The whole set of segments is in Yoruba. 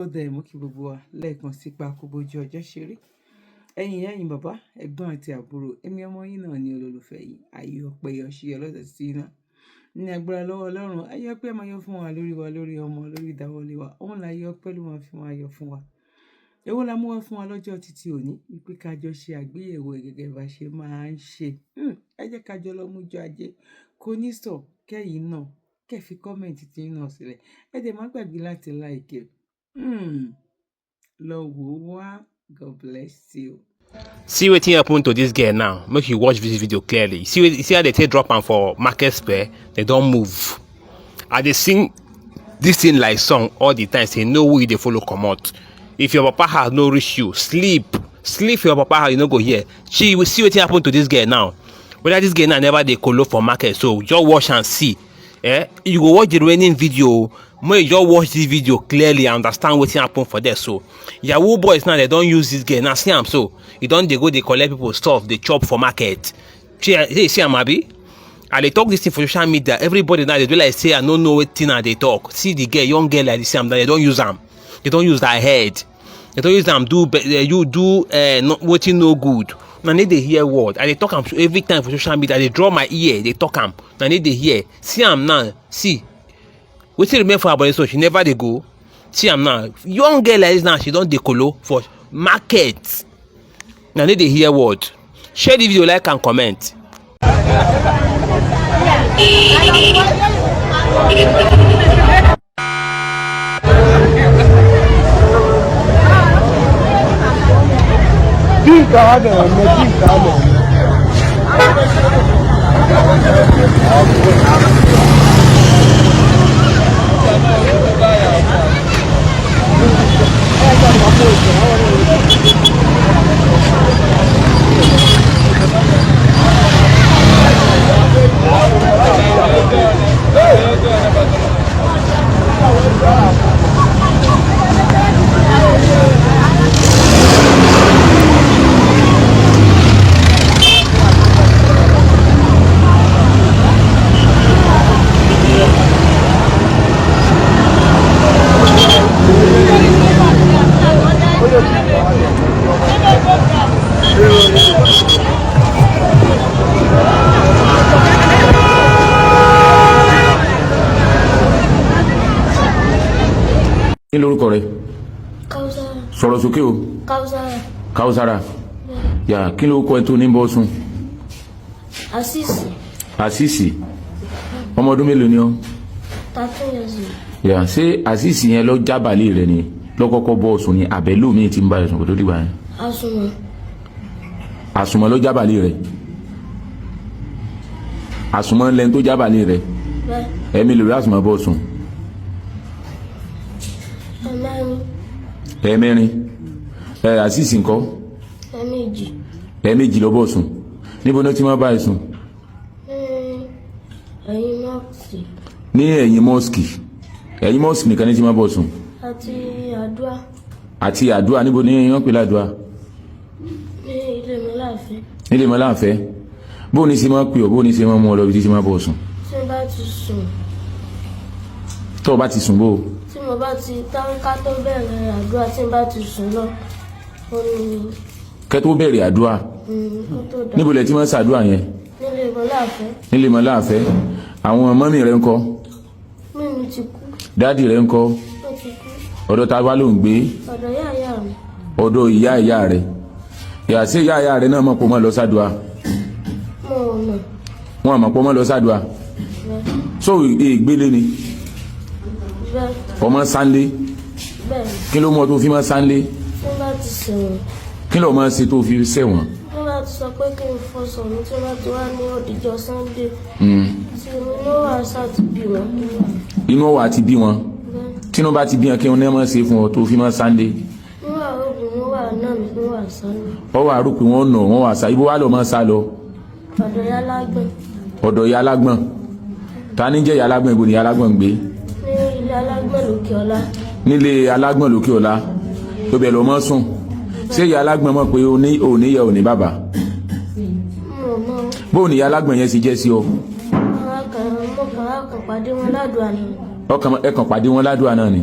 ó dẹ̀ mú kí gbogbo wa lẹ́ẹ̀kan sí pa kó bójú ọjọ́ ṣe rí ẹ̀yin bàbá ẹ̀gbọ́n àti àbúrò èmi ọmọ yín náà ní olólùfẹ́ yìí ayé ọpẹ́ yọ̀ṣí ọlọ́sẹ̀ sí iná ní agbára lọ́wọ́ ọlọ́run ayé ọpẹ́ máa yọ fún wa lórí ọmọ lórí ìdáwọlé wa òun là ayé ọpẹ́ ló máa fi máa yọ fún wa èwo la mú wá fún wa lọ́jọ́ títí òní wípé kájọ ṣe àgbéyẹ̀wò gẹ́gẹ́ bá ṣe máa ń ṣe ẹ jẹ́ kájọ lọ mú jọ ajé kò ní sọ kẹ́yìn náà kẹ́ fi kọ́mẹ̀ntì tí náà sílẹ̀ ẹ dẹ̀ má gbàgbé láti láìkẹ́ lọ wò wá. God bless you. See wetin happen to this girl now. Make you watch this video clearly. See how they take drop am for Market Square. They don't move. I dey sing this thing like song all the time. Say no way they follow comot. If your papa has no reach you, sleep for your papa house. You no go hear. See wetin happen to this girl now. Whether this girl now never dey kolo for market, so just watch and see. You go watch the remaining video. May you just watch this video clearly and understand wetin happen for there. So Yahoo boys now they don't use this girl now. See am so you don't they go they collect people stuff they chop for market. See am abi. And they talk this thing for social media. Everybody now they do like say I don't know what thing they talk. See the girl, young girl like this, they don't use them. They don't use their head. They don't use them. You do what you know good. Now need they hear word. And they talk am every time for social media. They draw my ear. They talk am. Now need they hear. See am now. See. We still remember for her body, so she never they go. See am now. Young girl like this now. She don't decolo for market. Now need they hear word. Share the video, like and comment. Kí lorúkọ rẹ? Kausara. Sọ̀rọ̀ sókè o. Kausara. Kausara. Ya, kí lorúkọ ẹ tó ní bọ́ sùn? Asisi. Asisi. Ọmọ ọdún mélòó ni ọ́? 13 years old. Ya, ṣé Asisi yẹn lọ jábàlì rẹ ni lọ kọ́kọ́ bọ́ sùn ni àbẹ̀lú mi ti ń bá ẹ sùn kó tó dìgbà yẹn? Àsùnmọ̀. Àsùnmọ̀ ló jábàlì rẹ. Àsùnmọ̀ lẹ́ni tó jábàlì rẹ. Bẹ́ẹ̀. Ẹ̀mí lórí àsùnmọ̀ bọ́ sùn. Ẹ̀mẹ́rin. Asisi ńkọ́? Ẹ̀mẹ́jì. Ẹ̀mẹ́jì ló bọ́ sùn. Níbo ló ti máa bá ẹ sùn? Ẹ̀yìn mọ́ọ̀sì. Ní ẹ̀yìn mọ́ọ̀sì. Ẹ̀yìn mọ́ọ̀sì nìkan ní ti máa bọ́ sùn. Àti àdúrà. Àti àdúrà níbo ni wọ́n pè ládùúà? Ní ilé mi láàfin. Nílé mọ́ láàfẹ́. Bó ní ṣe máa pè ọ́, bó ní ṣe máa mú ọ lọ bí ti máa bọ́ sùn? Tí mo bá ti sùn. Tó o bá ti sùn bó? Tí mo bá ti ká tó bẹ̀rẹ̀ àdúrà tí mo bá ti sùn lọ. Ó ní. Kẹ́ tó bẹ̀rẹ̀ àdúrà. Kó tó dà. Níbo lẹ ti máa ṣàdúrà yẹn? Nílé mi láàfin. Nílé mọ́ láàfẹ́. Àwọn mọ́mì rẹ ńkọ́? Mímu ti kú. Dádì rẹ ńkọ́? Ó ti kú. Ọ̀dọ̀ ta wá ló ń gbé? Ọ̀dọ̀ ìyá mi. Ọ̀dọ̀ ìyá rẹ. Ìyá sí ìyá rẹ náà mọ̀ pé wọ́n lọ ṣàdúrà. Mo mọ̀. Wọ́n mọ̀ pé wọ́n lọ ṣàdúrà. Bẹ́ẹ̀. So ìgbélé ni? Bẹ́ẹ̀. Ọmọ sánlé? Bẹ́ẹ̀. Kí ló mọ̀ tó fi máa sánlé? Tí mo bá ti sẹ̀wọ̀n. Kí ló máa ṣe tó fi ṣẹ̀wọ̀n? Wọ́n bá ti sọ pé kí n fọṣọ mi tí wọ́n bá ti wá ní òdìjọ́ Sunday. Tí inú àṣà ti bí wọn. Inú ọwà ti bí wọn. Tí inú bá ti bí wọn kí wọn náà máa ṣe fún ọ tó fi máa sánlé. Níwà obìnrin wà náà mi ló wà sánú. Ọwọ́ àrùpì wọn nà wọ́n wà sá. Ibo wá lọ máa sá lọ? Ọ̀dọ̀ ìyá alágbọ̀n. Ọ̀dọ̀ ìyá alágbọ̀n. Ta ní jẹ́ ìyá alágbọ̀n? Ibo ni ìyá alágbọ̀n ń gbé? Ní ilé alágbọ̀n lókè ọlá. Nílé alágbọ̀n lókè ọlá. Tó bẹ̀ lọ mọ́ sùn. Ṣé ìyá alágbọ̀n mọ̀ pé òní yẹ òní bàbá? Mo mọ̀. Bó ni ìyá alágbọ̀n yẹn sì jẹ́ sí ọ? Mo kàn pàdé wọn ládùúgbò ni. Ẹkàn pàdé wọn ládùúgbò náà ni.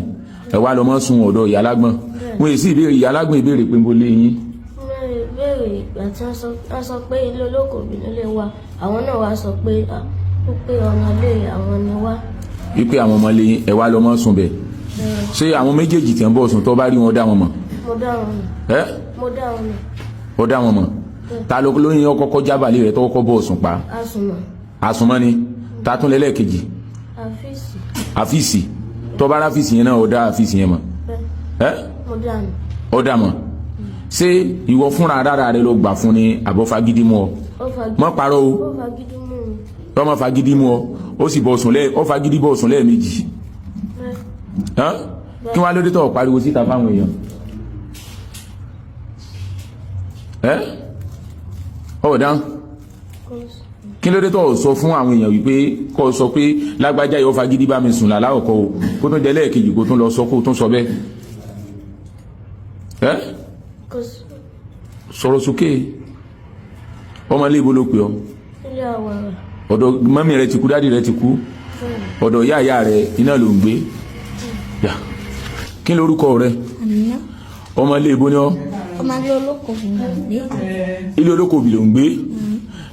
ẹ wá lọ mọ́ sùn ọ̀dọ̀ ìyá alágbọ̀n wọn èsì ìbéèrè ìyá alágbọ̀n ìbéèrè pé mo lé yín. ìbéèrè ìgbà tí wọ́n sọ pé ilé olóko mi nílé wa àwọn náà wá sọ pé ọ̀nà ilé àwọn ni wá. wípé àwọn ọmọ lé yín ẹ wá lọ mọ́ sùn bẹ̀. ṣé àwọn méjèèjì tí ń bọ̀ sùn tó bá rí wọn dá wọn mọ̀. mo dá wọn mọ̀. ẹ mo dá wọn mọ̀. ó dá wọn mọ̀. ta ló lóyún ọkọ̀ jábàlì rẹ̀ tó kọ́kọ́ bọ̀ sùn pa. àsùnmọ́ ni ta tún lẹ́lẹ́kejì. àfíìsì tó bá ráfíìsì yẹn náà ó dá àfíìsì yẹn mọ̀. ó dá mọ̀. ṣé ìwọ fúnra rárá rẹ ló gbà fún ni àbọ̀ fagídí mú ọ. mọ́ parọ́ o. tọ́mọ fagídí mú ọ ó sì bọ̀ sùn ó fagídí bọ̀ sùn lẹ́ẹ̀mejì. kí wọ́n á lóde tó pariwo síta fáwọn èèyàn. ọ̀dán kí ló dé tó sọ fún àwọn èèyàn wípé kó sọ pé lágbájá yóò fagídí bá mi sùn làláwọ̀ kọ́ o kó tún jẹ́ lẹ́ẹ̀kejì kó tún lọ sọ kó tún sọ bẹ́ẹ̀. sọ̀rọ̀ sókè ọmọ ilé ibo ló pè ọ́. ọ̀dọ̀ mọ́mí rẹ ti kú dádì rẹ ti kú ọ̀dọ̀ ìyá ìyá rẹ iná ló ń gbé. kí lórúkọ rẹ. ọmọ ilé ibo ni ọ́. ọmọ ilé olóko mi ló ń gbé. ilé olóko mi ló ń gbé.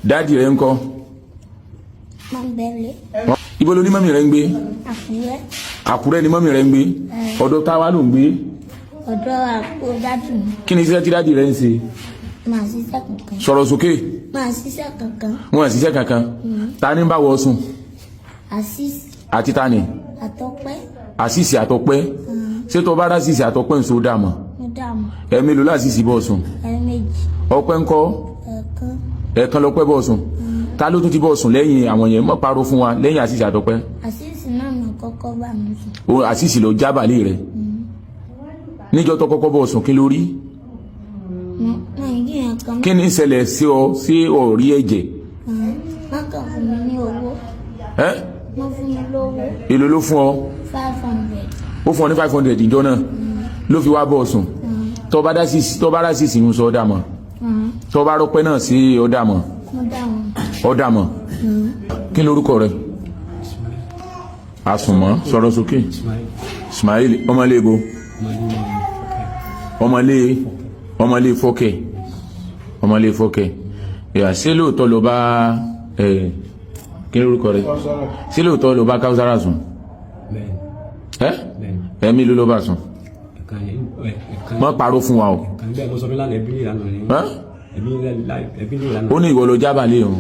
dádì rẹ ńkọ́. ibo ló ní mọ́mí rẹ ń gbé. Àkúrẹ́ ni mọ́mí rẹ ń gbé. ọ̀dọ̀ táwa ló ń gbé. ọ̀dọ̀ àpò dádì mi. kí ni iṣẹ́ tí dádì rẹ ń ṣe. máa ṣiṣẹ́ kankan. sọ̀rọ̀ sókè. máa ṣiṣẹ́ kankan. wọn à ṣiṣẹ́ kankan. ta ni ń bá wọ sùn. àṣìṣì. àti ta ni. àtọpẹ́. àṣìṣì àtọpẹ́. ṣé tó bá rásìṣì àtọpẹ́ ń so dà mọ́. mo dà mọ́. ẹ̀mí ló láṣìṣì bọ̀ sùn. ẹ̀ẹ̀mejì. ọpẹ́ ńkọ́. ẹ̀ẹ̀kan lọ́pẹ́ bọ̀ sùn. ta ló tún ti bọ̀ sùn lẹ́yìn àwọn yẹn mọ́ parọ́ fún wa lẹ́yìn àṣìṣì àtọpẹ́. àṣìṣì náà nà kọ́kọ́ bá mi sùn. o àṣìṣì ló jábàlì rẹ̀. níjọ́ tó kọ́kọ́ bọ̀ sùn kí ló rí. kí ni ìṣẹ̀lẹ̀ sí ọ sí ọ̀rí ẹ̀jẹ̀. wọ́n kàn fún mi ní owó. wọ́n fún mi lówó. èló ló fún ọ. 500. ó fún ọ ní 500 ìjọ náà ló fi wá bọ̀ sùn. tó bá rá sí ìsìn sọ ọ̀dà mọ̀. tó bá rọpẹ́ náà sí ọ̀dà mọ̀. ọ̀dà mọ̀. kí lórúkọ rẹ. àsùnmọ́ sọ̀rọ̀ sókè. Ismail ọmọlé ebo. ọmọlé fọ́kẹ̀ ìyá sí lóòótọ́ ló bá kí lórúkọ rẹ̀ sí lóòótọ́ ló bá Káúsára sùn ẹ̀mí ló bá sùn mọ́ parọ́ fún wa o ó ní ìwọ ló jábàlẹ̀ o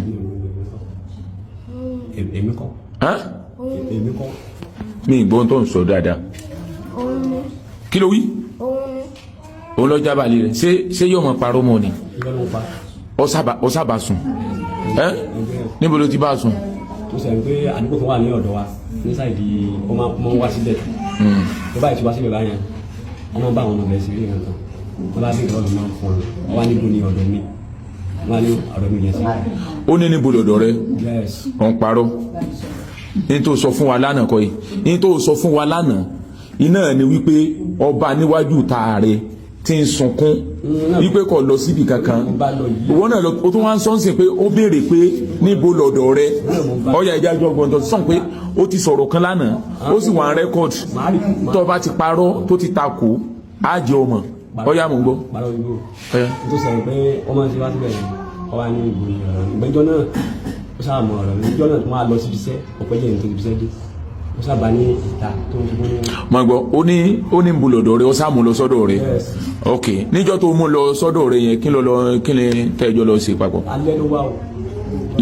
mi ìgbóhùn tó ń sọ dáadáa kí ló wí òun lọ jábàlì rẹ̀ ṣé yóò mọ̀ parọ́ mọ́ ni ọ sábà sùn níbo ló ti bá sùn. tó sẹ́yìn pé àdúgbò kan wà ní ọ̀dọ̀ wa ní sáìdì ọmọ wá síbẹ̀ tó báyìí ti wá síbẹ̀ báyẹn ọmọ bá àwọn ọmọ bẹ̀rẹ̀ sí rí nǹkan wọn bá bí ìrọ̀lù náà fún ọ wá níbo ni ọ̀dọ̀ mi wọn ní ọ̀dọ̀ mi yẹn sí. ó ní níbo lọ́dọ̀ rẹ ọ̀ ń parọ́ ní tó sọ fún wa lánàá kọ́ yìí ní tó sọ fún wa lánàá iná ni wípé ọba níwájú ta rẹ tí ń sunkún wípé kò lọ síbi kankan ìwọ náà o tún wá ń sọ́nsìn pé ó béèrè pé níbo lọ́dọ̀ rẹ ọ̀yà ìjájọ́ gbọ́ntọ́ sọ̀n pé ó ti sọ̀rọ̀ kan lánàá ó sì wà ń rẹ́kọ̀dì tó bá ti parọ́ tó ti takò á jẹ́ ọmọ ọ̀yà mò ń gbọ́. tó sọ pé ọmọ ti wá síbẹ̀ ọwọ́ ní ìgbẹ́jọ́ náà ó sábà mọ ọ̀rọ̀ ìgbẹ́jọ́ náà tó máa lọ síbi iṣẹ́ ọ̀pẹ́jẹ́ ní tó ti fi iṣẹ́ dé ó sábà ní ìta tó ń fún ní. mo gbọ́ ó ní ń bu lọ́dọ̀ rẹ ó sá mú lọ sọ́dọ̀ rẹ ok níjọ́ tó mú lọ sọ́dọ̀ rẹ yẹn kí ni tẹ́jọ́ lọ sí papọ̀. alẹ́ ló wá o.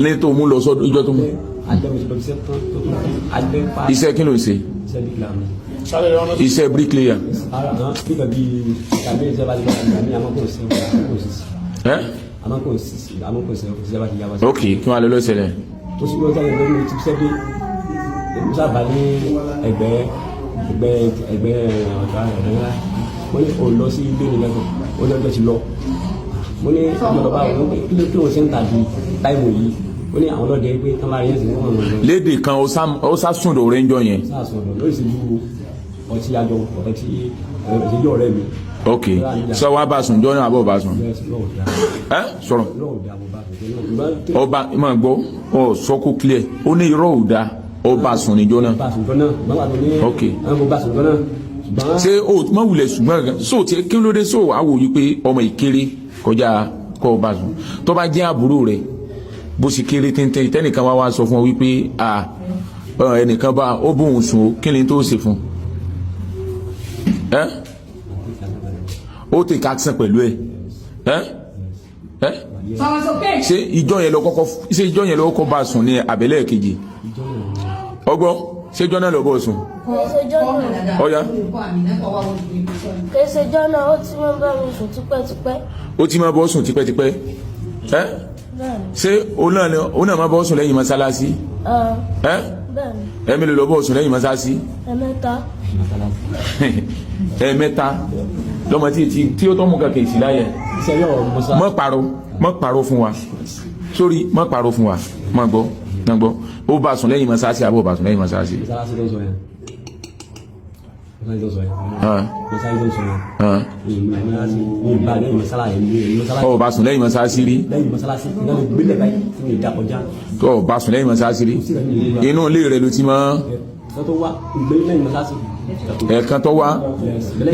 ní tó mú lọ sọ́dọ̀ ìjọ́ tó mú. alẹ́ mi ti lọ iṣẹ́ tán tó tún alẹ́ pa. iṣẹ́ kí ló ń ṣe. iṣẹ́ bíkìlà mi. iṣẹ́ bricklayer. bíkà bíi ìkàmì ìṣẹ́ bá ti bá ìkàmì àmọ́ ok kí wọ́n á lọ lọ́sẹ̀lẹ̀. tó sì wọ́n jáde lórí ti ṣẹ́ dé sábà ní ẹgbẹ́ ọ̀dọ́ ńlá mo ní o lọ sí ilé mi lẹ́gbọ̀n ó lọ́jọ́ ti lọ mo ní ọmọdọ̀bá wọn kí ló ṣe ń tàbí táìmù yìí ó ní àwọn ọlọ́dẹ pé tán bá rí ẹ̀sìn wọn lọ. lédè kan ó sá sùn lóore ń jọ yẹn. lórí ìṣèjú ọtí àjọ ọtí ìṣèjú ọ̀rẹ́ mi. ok sọ wá bá sùn jọ náà àbọ̀ bá sùn. sọ̀rọ̀ ọba máa gbọ́ ọ sọ kó clear ó ní irọ́ ò dáa ó bá sùn níjọ́ náà. bá sùn jọ náà bàbá tó ní ok àwọn bá sùn jọ náà ṣé o má wulẹ̀ ṣùgbọ́n gan so tí kí ló dé so wàá wò yí pé ọmọ ìkéré kọjá kọ́ ọ bá sùn tó bá jẹ́ àbúrò rẹ̀ bó ṣe kéré téńté tẹ́nìkan wá sọ fún ọ wípé ẹnìkan bá ó bóun sùn ó kí ni tó ṣe fún ó tè ká sàn pẹ̀lú ṣé ìjọ yẹn lọ kọ́kọ́ bá sùn ní abẹ́lẹ̀ kejì ọgbọ́n ṣé ìjọ náà lọ bọ́ sùn ọ̀ya kẹsẹjọ náà ó ti máa bá mi sùn tipẹ́tipẹ́. ó ti máa bọ́ sùn tipẹ́tipẹ́ ṣé òun náà máa bọ́ sùn lẹ́yìn mọ́sálásí ẹ̀mí ló lọ bọ́ sùn lẹ́yìn mọ́sálásí ẹ̀mẹ́ta lọ́mọ tí ó tọ́ mú kankan ìsì láyẹ̀ mọ́ parọ́ fún wa sórí mọ́ parọ́ fún wa mọ́ gbọ́ ó bá sùn lẹ́yìn mọ́sálásí àbọ̀ bá sùn lẹ́yìn mọ́sálásí. Ó bá sùn lẹ́yìn mọ́sálásí rí tó bá sùn lẹ́yìn mọ́sálásí rí inú ilé rẹ̀ ló ti mọ́ ẹ̀ẹ̀kan tó wá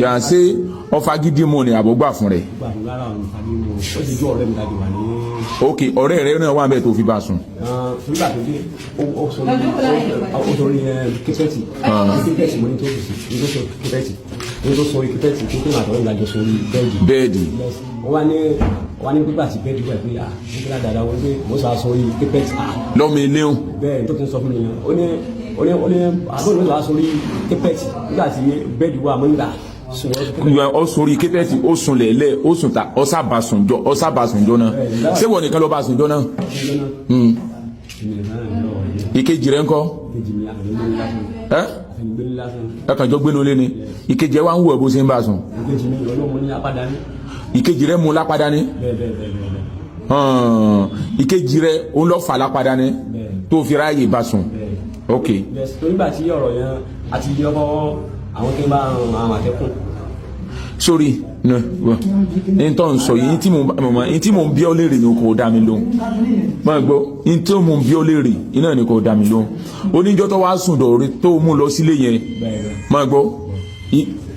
yà ń ṣe ọfà gidi mọ́ ni àbọ̀gbà fún rẹ̀ ok ọ̀rẹ́ rẹ̀ náà wà bẹ́ẹ̀ tó fi bá sùn. nígbà tó dé ó sọ ní kípẹ́tì mo ní tó sùn ní tó sọ kípẹ́tì ní tó sọ kípẹ́tì tó tó nàtọ̀ ìlàjọ sọ ní bẹ́ẹ̀dì. wọ́n ní pípa sí bẹ́ẹ̀dì wẹ̀ pé nígbà dáadáa wọ́n pé mo sọ aṣọ yìí kípẹ́tì. lọ́mọ ilé o. bẹ́ẹ̀ tó ti sọ fún mi yẹn ó ní àbúrò mi sọ aṣọ yìí kípẹ́tì nígbà tí bẹ́ẹ̀dì wà mọ́ nígbà ọ sori kẹtẹti ó sùn lẹ̀lẹ̀ ó sùn ta ọsàbàsùnjọ náà ṣé wọ́n nìkan ló bá sùnjọ náà ìkejì rẹ̀ ńkọ́ ẹkànjọ gbénu lé ni ìkejì ẹ wá ń wù ẹ bó ṣe ń bá sùn ìkejì rẹ̀ mú lápadà ní ìkejì rẹ̀ ó ń lọ fà lápadà ní tó fi ráàyè bá sùn ok. nígbà tí ọ̀rọ̀ yẹn àti ilé ọkọ̀ àwọn tó ń bá àwọn àtẹkùn. sórí ní tó ń sọ yìí ní tí mo ń bí ọ léèrè ni kò dá mi lóhùn máa gbọ́ ní tí mo ń bí ọ léèrè iná ni kò dá mi lóhùn oníjọ́ tó wá sùn dọ̀rí tó mú lọ sílé yẹn máa gbọ́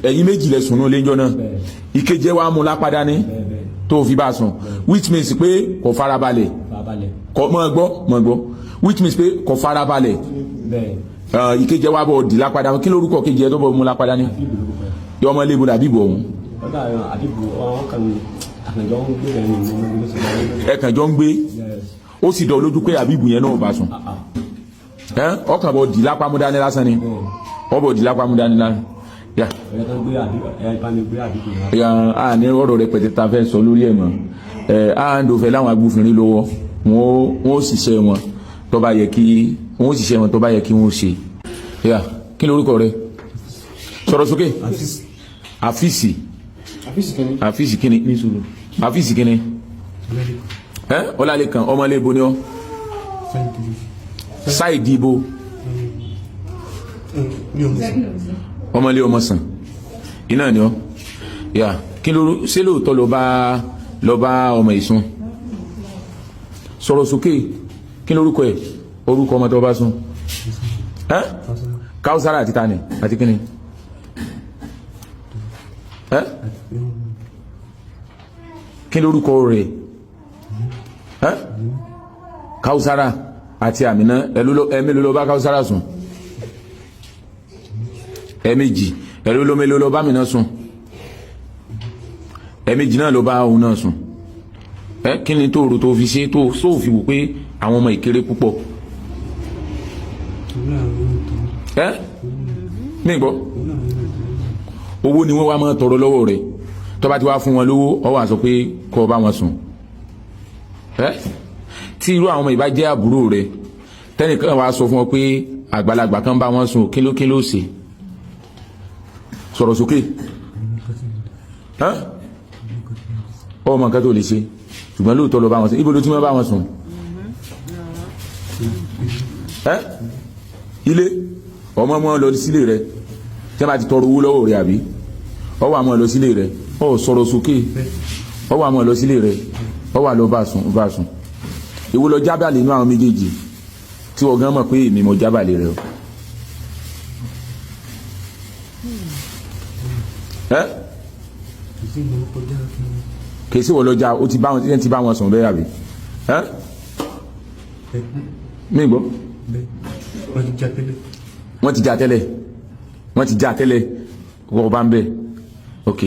ẹ̀yin méjì lẹ sùn ní oléjọ́ náà ìkejì wa mú lápadà ní tó fi bá sùn which means pé kò farabalẹ̀ máa gbọ́ which means pé kò farabalẹ̀ ìkejì wa bọ̀ dì lápadà kí lórúkọ kejì ẹ tó bọ̀ mú lápadà ní yọmọ lébu dàbí bọ̀ ọ̀hún. ẹ̀kànjọ́ ń gbé ó sì dọ̀ lójú pé àbíbù yẹn náà bá sùn ọkàn bọ̀ dì lápá mú dání lásán ni ọbọ̀ dì lápá mú dání lásán. a ní ọ̀rọ̀ rẹ̀ pẹ̀tẹ́ ta fẹ́ sọ lórí ẹ̀ mọ́ a ń dòfẹ́ láwọn agbófinrin lọ́wọ́ wọn ó ṣiṣẹ́ wọn tó bá yẹ kí wọ́n ṣiṣẹ́ wọn tó bá yẹ kí wọ́n ṣe. kí ni orúkọ rẹ̀ sọ̀rọ̀ sókè. àfíìsì kíni ní sùúrù àfíìsì kíni ọlálẹ́ kan ọmọlé ibo ni ọ sáìdì ibo ọmọlé ọmọ sàn iná ni ọ kí ló ṣe lóòótọ́ lọ bá ọmọ ìsun sọ̀rọ̀ sókè kí lórúkọ ẹ̀ orúkọ ọmọ tó bá sùn Káúsára àti tani àti kíni kí lórúkọ rẹ̀ Káúsára àti Àmínà ẹ̀mí ló bá Káúsára sùn ẹ̀mẹ́jì ẹ̀mí ló bá Àmínà sùn ẹ̀mẹ́jì náà ló bá òun náà sùn kí ni tó rò tó fi ṣe tó fi wò pé àwọn ọmọ ìkéré púpọ̀ ní ìgbọ́ owó ni wọ́n wá máa tọrọ lọ́wọ́ rẹ̀ tó bá ti wá fún wọn lówó ó wá sọ pé kó bá wọn sùn tí irú àwọn ọmọ ìbá jẹ́ àbúrò rẹ̀ tẹ́nìkan wá sọ fún wọn pé àgbàlagbà kan bá wọn sùn kí ló ṣe sọ̀rọ̀ sókè ọmọ nǹkan tó lè ṣe ṣùgbọ́n lóòótọ́ lọ bá wọn sùn ibo ló ti máa bá wọn sùn ilé ọmọ mọ́ lọ sílé rẹ̀ tí a bá ti tọrọ owó lọ́wọ́ rẹ̀ àbí ọwọ́ àmọ́ lọ sílé rẹ̀ ọ sọ̀rọ̀ sókè ọwọ́ àmọ́ lọ sílé rẹ̀ ọwọ́ àlọ́ bá sùn èwo lọ jábàlì inú àwọn méjèèjì tí wọ́n gan mọ̀ pé èmi mọ̀ jábàlì rẹ̀ ẹ́ kèsì wọ́n lọ́jà ó ti bá wọn sùn bẹ́ẹ̀ àbí ẹ́ mi gbọ́ wọ́n ti já tẹ́lẹ̀ wọ́n bá ń bẹ̀ ok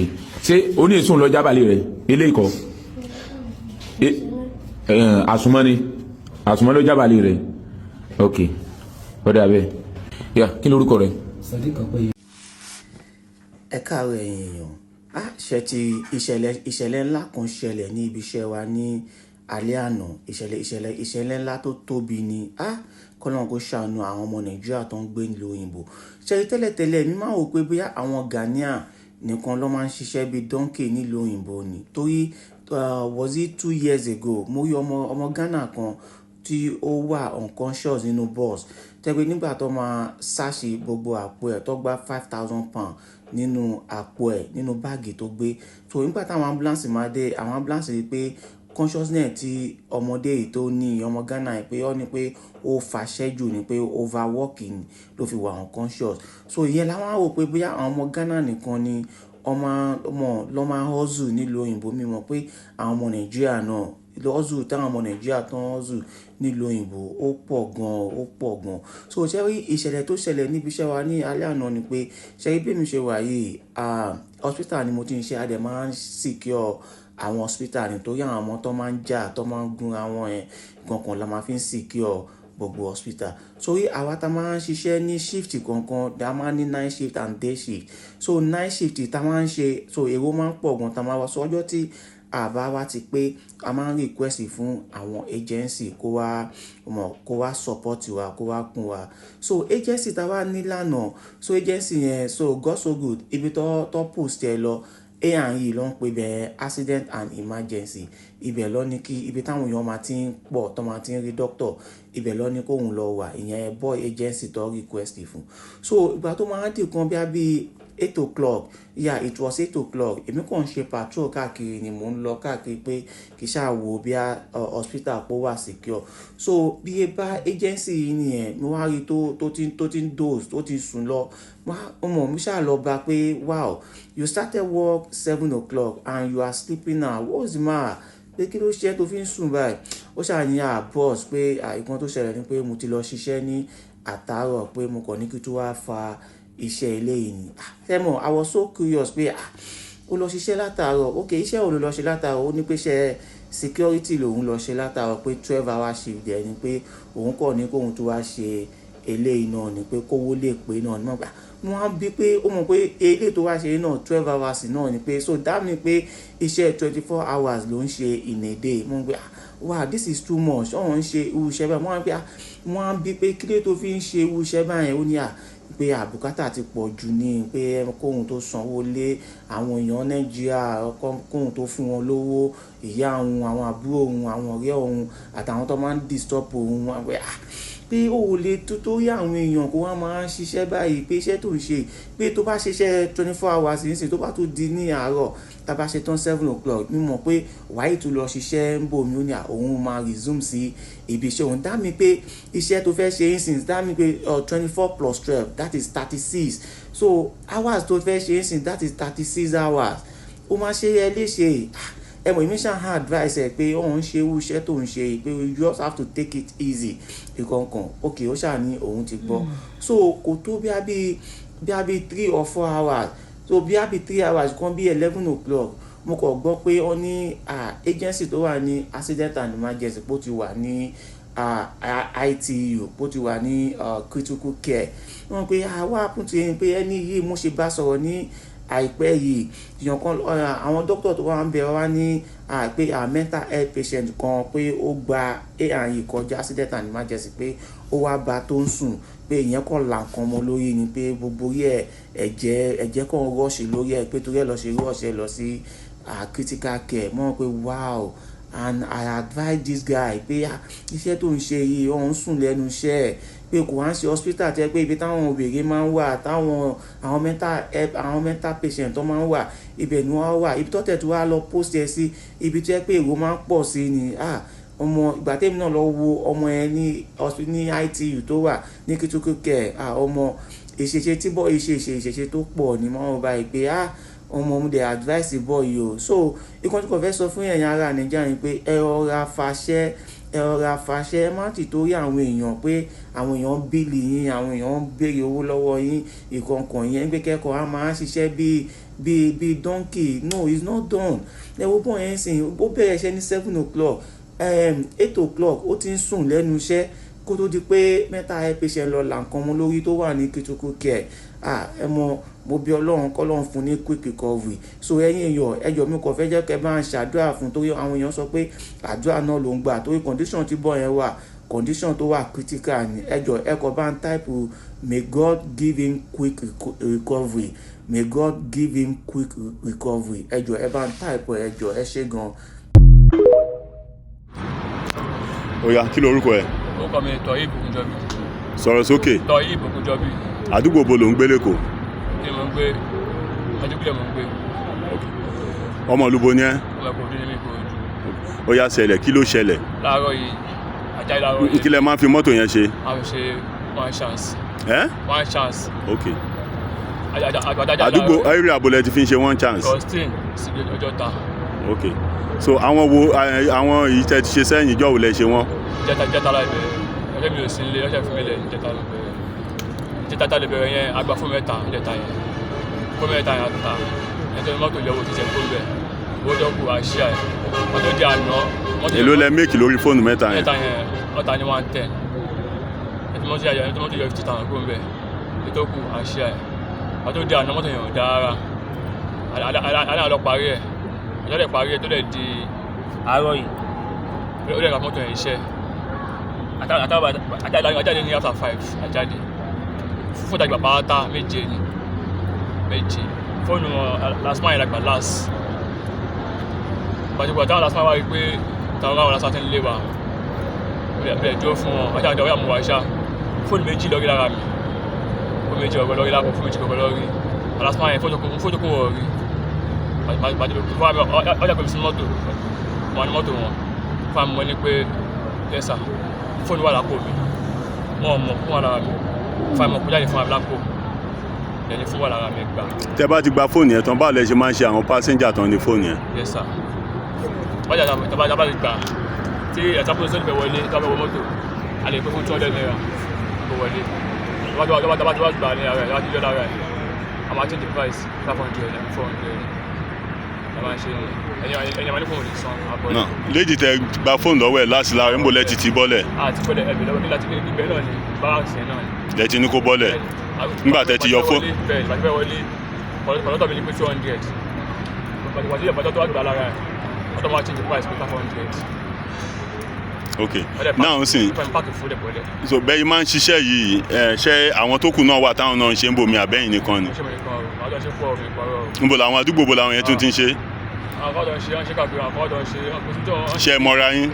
ṣé oní èsùn lọ́jà balẹ̀ rẹ̀ ilé ìkọ́ àsùnmọ́ lọ́jà balẹ̀ rẹ̀ ok ọ̀dà bẹ́ẹ̀ yà kí lórúkọ rẹ̀. ẹ káàárọ̀ ẹ̀yin èèyàn ṣe ti ìṣẹ̀lẹ̀ ńlá kan ṣẹlẹ̀ ní ibi iṣẹ́ wa ní alẹ́ àná ìṣẹ̀lẹ̀ ńlá tó tóbi ni kọ́lọ́n kó ṣàánú àwọn ọmọ nàìjíríà tó ń gbé nílùú òyìnbó ṣe tẹ́lẹ̀tẹ́lẹ̀ mi máa wò pé bóyá àwọn Ghanaian nìkan ló máa ń ṣiṣẹ́ bíi donkey nílùú òyìnbó ni torí was it 2 years ago mo rí ọmọ Ghana kan tí ó wà unconscious nínú bus tẹ́gbẹ́ nígbà tó máa ṣáṣì gbogbo àpò ẹ̀ tó gba £5,000 nínú àpò ẹ̀ nínú báàgì tó gbé so nígbà táwọn ambulance máa dé àwọn ambulance rí pé consciousness tí ọmọdé yìí tó ní ọmọ Ghana yìí pé ó ní pé ó fàṣẹ́jù ni pé overworking ló fi wà unconscious so ìyẹn làwọn á wò pé bóyá àwọn ọmọ Ghana nìkan ni lọ́ máa hustle nílùú òyìnbó mímọ̀ pé àwọn ọmọ Nàìjíríà náà hustle táwọn ọmọ Nàìjíríà tó ń hustle nílùú òyìnbó ó pọ̀ gan so ṣe rí ìṣẹ̀lẹ̀ tó ṣẹlẹ̀ níbi iṣẹ́ wa ní alẹ́ àná ni pé ṣe rí bí mi ṣe wà yìí hospital ni mo ti ń ṣe adẹ̀ máa ń secure àwọn hospital nítorí àwọn ọmọ tó máa ń jà tó máa ń gún àwọn kankan la máa fi ń secure gbogbo hospital sórí àwa tá máa ń ṣiṣẹ́ ní shift kankan dá máa ní night shift and day shift so night shift tá máa ń ṣe so èrò máa ń pọ̀ gan tá máa wá sọ ọjọ́ tí àbá wa ti pé a máa ń request fún àwọn agency kó wá support wa kó wá kún wa so agency tá wá nílànà so agency yẹn so God so good ibi tó post ẹ lọ A&E ló ń pè bẹ́ẹ̀ accident and emergency ibẹ̀ lọ ní kí ibi táwọn èèyàn máa ti ń pọ̀ tó máa ti ń rí doctor ibẹ̀ lọ ní kóhun lọ wà ìyẹn boy agency tó request fún so ìgbà tó máa ń dì kan bí 8 o'clock yeah it was 8 o'clock èmi kàn ń ṣe patrol káàkiri ni mò ń lọ káàkiri pé kì í ṣáà wo bí hospital pọ̀ wà secure so bí e bá agency yìí nìyẹn mo wá rí tó ti ń doze tó ti sùn lọ ọmọ mi ṣáà lọ bá pé wow you started work 7 o'clock and you are sleeping now what's the matter pé kí ló ṣe tó fi ń sùn báyìí ó ṣàní boss pé ìkan tó ṣẹlẹ̀ ni pé mo ti lọ ṣiṣẹ́ ní àtàárọ̀ pé mo kàn ní kí tó wá fa iṣẹ́ ilé yìí ni tẹ́mọ̀ I was so curious pé ó lọ ṣiṣẹ́ látàárọ̀ ok iṣẹ́ òun lọ ṣe látàárọ̀ ó ní pé iṣẹ́ security lòun lọ ṣe látàárọ̀ pé 12 hours shift dẹ̀ ni pé òun kọ̀ ní kóhun tó wá ṣe eléyìí náà ni pé kówó lè pé náà ni wọ́n á bí pé ó mọ̀ pé eléyìí tó wá ṣe náà 12 hours náà ni pé so that mean pé iṣẹ́ 24 hours ló ń ṣe in a day mo ń pé wow this is too much ọ̀hún ń ṣe irú iṣẹ́ báyìí wọ́n á bí pé kí ló tó fi ń ṣe irú iṣẹ́ báyìí ó ní pé àbùkátà ti pọ̀ jù ní pé kóhun tó sanwó lé àwọn èèyàn Nàìjíríà kóhun tó fún wọn lówó ìyá òun àwọn àbúrò òun àwọn ọ̀rẹ́ òun àtàwọn tó máa ń disturb òun pé ó lè torí àwọn èèyàn kó wá máa ń ṣiṣẹ́ báyìí pé iṣẹ́ tó ń ṣe pé tó bá ṣiṣẹ́ 24 hours nísìnyí tó bá tó di ní àárọ̀ tá bá ṣe tán 7 o'clock mímọ̀ pé wàá tó lọ ṣiṣẹ́ ń bò mí ó ní òun máa resume sí ibi iṣẹ́ òun dá mi pé iṣẹ́ tó fẹ́ ṣe insìn dá mi pé 24 plus 12 that is 36 so hours tó fẹ́ ṣe insìn that is 36 hours ó máa ṣe ẹ léṣe ẹmọ èmi ṣáà hàn advice ẹ pé òun ṣe irú iṣẹ́ tó ń ṣe pé you just have to take it easy ìkọ̀ọ̀kan ok ó ṣáà ní òun ti gbọ́ so kò tó bí a bí 3 or 4 hours so bí a bí 3 hours kan bí 11 o'clock mo kàn gbọ́ pé ó ní agency tó wà ní accident and emergency pó ti wà ní ITU pó ti wà ní critical care wọ́n pe wá pùtù yẹn pé ẹni yìí mo ṣe bá sọ̀rọ̀ ní àìpẹ́ yìí èèyàn kan àwọn dókítà tó wà ń bẹ wá ní pé mental health patient kan pé ó gba A&E kọjá accident and emergency pé ó wá bá tó ń sùn pé ìyẹn kàn là nǹkan mọ́ lórí ni pé gbogbo orí ẹ̀jẹ̀ kan rọ́ọ̀ṣì lórí ẹ̀ pé torí ẹ̀ lọ ṣe rọ́ọ̀ṣì lọ sí critical care mọ́ pé wow and I advise this guy pé iṣẹ́ tó ń ṣe yìí ó ń sùn lẹ́nu iṣẹ́ ẹ̀ pé kò wá ń ṣe hospital tẹ́ pé ibi táwọn obìnrin máa ń wà táwọn àwọn mental patient tó máa ń wà ibẹ̀ ni wọ́n wà ibi tó tẹ̀ tó wá lọ post ẹ̀ sí ibi tó yẹ pé èrò máa ń pọ̀ sí ni ọmọ ìgbà tẹ́mi náà lọ wo ọmọ ẹ ní ITU tó wà ní critical care ọmọ ìṣẹ̀ṣe tí bọ́ ìṣẹ̀ṣe tó pọ̀ ní mọ́ ọba ìgbé ọmọ mo dey advice boy yìí o so ikọ̀ tí kò fẹ́ sọ fún ẹ̀yin ará Nàìjíríà ni pé ẹ rọra fàṣẹ ẹ má ti torí àwọn èèyàn pé àwọn èèyàn ń bíìlì yín àwọn èèyàn ń béèrè owó lọ́wọ́ yín ìkọ̀ọ̀kan yẹn pé kẹ́kọ̀ọ́ á máa ṣiṣẹ́ bíi donkey no it's not done ẹ wo bọ́ọ̀ yẹn sìn ó bẹ̀rẹ̀ iṣẹ́ ní 7 o'clock 8 o'clock ó ti ń sùn lẹ́nu iṣẹ́ kó tó di pé mental health patient lọ là nǹkan mọ́ lórí tó wà ní critical care ẹ mọ mo bí Ọlọ́run kọ́lọ́run fún ní quick recovery so ẹ̀yin èèyàn ẹjọ́ mi kò fẹ́ jẹ́ kẹ́ bá ń ṣàdúrà fún torí àwọn èèyàn sọ pé àdúrà náà ló ń gbà torí condition tí bọ́ yẹn wà condition tó wà critical ni ẹjọ́ ẹ kò bá ń type may God give him quick recovery may God give him quick recovery ẹjọ́ ẹ bá ń type ẹjọ́ ẹ ṣé gan. Oya kí lorúkọ ẹ. orúkọ mi Toyib Ogunjobi. Sọ̀rọ̀ sókè. Toyib Ogunjobi. Àdúgbò bo ló ń gbé lẹ́kọ̀ọ́. Ní mo ń gbé Ajégúnlẹ̀ mo ń gbé. Ọmọ olúbo ni ẹ́. Ọmọ ẹ̀kọ́ òdú ní mi kò jù. Ó yá ṣẹlẹ̀ kí ló ṣẹlẹ̀. Láàárọ̀ yìí ajá láàárọ̀ yìí. Kí lẹ máa ń fi mọ́tò yẹn ṣe. A fi ṣe one chance. One chance. Ok. Àdúgbò area abolẹ̀ ti fi ń ṣe one chance. Austin sí Ọjọ́ta. Ok. So àwọn yìí tẹ́ ti ṣe sẹ́yìn ìjọ́ wo lẹ ṣe wọ́n. Jẹta láì bẹ̀rẹ̀ ọjọ́ mi ò sí ilé ọjọ́ ìfún mi lẹ̀ jẹta ló bẹ̀rẹ̀ jẹta lè bẹ̀rẹ̀ yẹn agba fún mẹ́ta jẹta yẹn fún mẹ́ta yẹn àtúntà ẹjọ́ mọ́tò yọ̀wò ti ṣe fún bẹ̀ owó tó kù àṣìá ẹ̀ mọ́tò jẹ́ àná. Èló lẹ méèkì lórí fóònù mẹ́ta yẹn. mẹ́ta yẹn ọ̀tá ní 110 ẹtí mọ́tò yọ 50,000 kó ń bẹ̀ ètò kù àṣìá ẹ̀ mọ́tò jẹ́ àná mọ́tò yẹn ò dára alẹ́ àlọ́ parí ẹ̀ ọjọ́ lẹ̀ parí ẹ̀ tó lẹ̀ di àárọ̀ yìí ó lẹ̀ ra mọ́tò yẹn iṣẹ́ àjáde ní after 5 àjáde fún ìdájọ́ pàápàá méje fóònù lasman yẹn lágbà las pàṣípò táwọn lasman wá rí pé táwọn ráwọn lasman ti ń lé wa bẹ̀rẹ̀ jó fún wọn àjáde ọ̀rẹ́ àmúwà ṣá fóònù méjì lórí lára mi fóònù méjì ọ̀gọ́ lórí lápò fóònù méjì ọ̀gọ́ lórí lasman yẹn fóònù kún wọ̀ rí ọjà pẹ̀lú sí mọ́tò wọn ni mọ́tò wọn fún àmì wọn ni pé lẹ́sà fóònù wà lápò mi wọn mọ̀ fún wà lára mi fún àmì ọkùnrin jáde fún àmì lápò ẹni fún wà lára mi gbà. Tẹ́ bá ti gba fóònù yẹn tán báwo lẹ ṣe máa ń ṣe àwọn pásẹ́njà tán ní fóònù yẹn. lẹ́sà wájà tábà ti gbà tí ẹ̀sàpọ̀ sọ́dọ̀ bẹ̀ wọlé tábà wọ mọ́tò a lè pé fún 200 naira kó wọlé tábà tí wọ́n gbà ní ara ẹ̀ láti yọ lára ẹ̀ a máa change the price 500 and 400 la máa ṣe ẹni àmàlẹ́ fún òní san àbọ̀ ẹ̀. Léjì tẹ́ gba fóònù lọ́wọ́ ẹ̀ láti lára ńbọ̀ lẹ́tì ti bọ́lẹ̀. àti bọ́lẹ̀ ẹ̀bẹ̀ lọ́wọ́ nígbà tí ibẹ̀ náà ni báàsì náà ni. Lẹ́tì ní kó bọ́lẹ̀ nígbà tẹ́ ti yọ fóònù. bẹ́ẹ̀ ìgbà tí bẹ́ẹ̀ wọlé ọ̀dọ́tọ̀ mi ní pé 200 ìgbà tí ìyàbọ̀ tó wà gbà lára ẹ̀ ọ̀dọ́ máa change the price pé 500. Ok náà sìn so bẹ́ẹ̀ máa ń ṣiṣẹ́ yìí ṣé àwọn tó kù náà wà táwọn náà ń ṣe ń bomi àbẹ́yìn nìkan ni. níbo làwọn àdúgbò bo làwọn yẹn tún ti ń ṣe. ṣe é mọ́ra yín.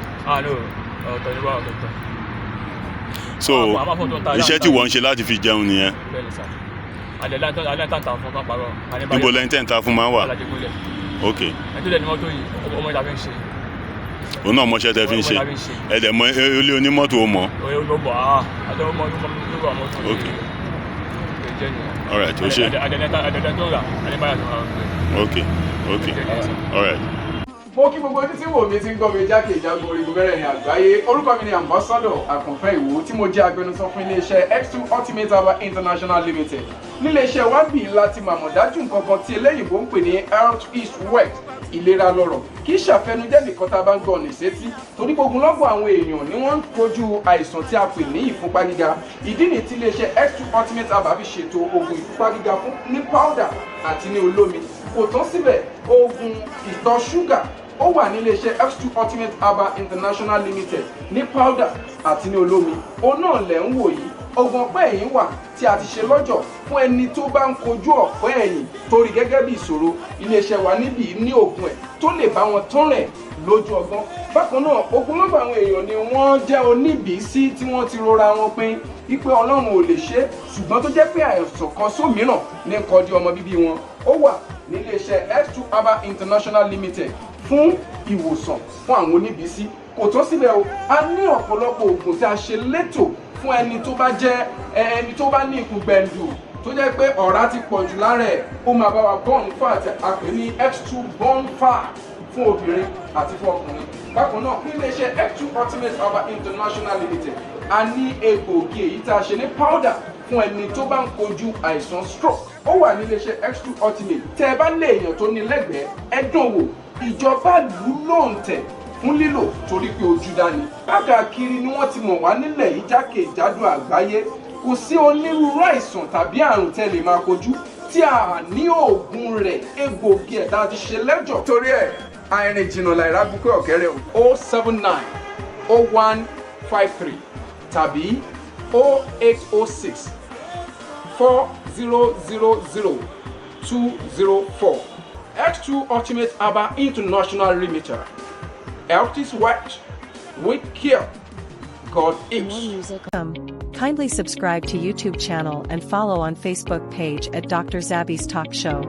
so iṣẹ́ tí wọ́n ń ṣe láti fi jẹun nìyẹn. níbo lẹ́yìn tẹ́ ń ta fún máa ń wà. ok. òun náà mọṣẹ́ tẹ́ fi ń ṣe ẹ̀dẹ̀ mọ ilé onímọ́tò ó mọ̀. ok alright o ṣe. ok alright. mo kí gbogbo ojú tí wò mí ti ń gbọ́ mi jákèjádò orígun mẹ́rẹ̀ẹ̀rin àgbáyé orúkọ mi ni ambassador àkànfẹ́ ìwò tí mo jẹ́ agbẹnusọ fún iléeṣẹ́ X2 Ultimate Herbal International Limited níléeṣẹ́ wa bí láti màmọ̀ dájú nǹkan kan tí eléyìnbó ń pè ní health is wealth ìlera lọ́rọ̀ kì í ṣàfẹnujẹ́ nìkan tá a bá ń gbọ́ ọ̀nì sétí torí ogunlọ́gọ̀ àwọn èèyàn ni wọ́n ń kojú àìsàn tí a pè ní ìfúnpá gíga ìdí nìyí tí iléeṣẹ́ X2 Ultimate Herbal fi ṣètò oògùn ìfúnpá gíga fún ní powder àti ní olómi kò tán síbẹ̀ oògùn ìtọ̀ ṣúgà ó wà ní iléeṣẹ́ X2 Ultimate Herbal International Limited ní powder àti ní olómi òun náà lẹ̀ ń wò yìí oògùn ọ̀pẹ́ ẹ̀yìn wà tí a ti ṣe lọ́jọ̀ fún ẹni tó bá ń kojú ọ̀pẹ́ ẹ̀yìn torí gẹ́gẹ́ bí ìṣòro iléeṣẹ́ wa níbí ní oògùn ẹ̀ tó lè bá wọn tán rẹ̀ lójú ọgbọ́n bákan náà ogunlọ́gọ̀ àwọn èèyàn ni wọ́n jẹ́ oníbìísí tí wọ́n ti rora wọn pín wípé Ọlọ́run ò lè ṣe ṣùgbọ́n tó jẹ́ pé àìsàn kan sómìíràn ní nǹkan di ọmọ bíbí wọn ó wà ní iléeṣẹ́ X2 Herbal International Limited fún ìwòsàn fún àwọn oníbìísí kò tó síbẹ̀ o a ní ọ̀pọ̀lọpọ̀ oògùn tí a ṣe létò fún ẹni tó bá jẹ́ ẹni tó bá ní ikùn gbẹ̀ndù tó jẹ́ pé ọ̀rá ti pọ̀ jù lára ẹ̀ ó máa bá wa burn fat àpè ní X2 burn fat fún obìnrin àti fún ọkùnrin. Bákan náà ní iléeṣẹ́ X2 Ultimate Herbal International Limited a ní egbòogi èyí tá a ṣe ní powder fún ẹni tó bá ń kojú àìsàn stroke. Ó wà ní iléeṣẹ́ X2 Ultimate. Tẹ́ ẹ bá lé èèyàn tó ní lẹ́gbẹ̀ẹ́ ẹ dán wò, ìjọba lù ú lóǹtẹ̀ fún lílò torí pé ojú dání. Káàkiri ni wọ́n ti mọ̀ wá nílẹ̀ yìí jákèjádò àgbáyé. Kò sí onírúurú àìsàn tàbí àrùn tẹ́ lè máa kojú tí a ní oògùn rẹ̀ egbòogi ẹ̀dá ti ṣe lẹ́jọ̀. Torí ẹ̀ àìrìn jìnnà láìra búkẹ́ ọ̀kẹ́rẹ́ o 079 0153 tàbí 0806 4000 204. X2 Ultimate Herbal International Limited. Health is wealth. With care, God is. Kindly subscribe to YouTube channel and follow on Facebook page at Dr. Zabby's Talk Show.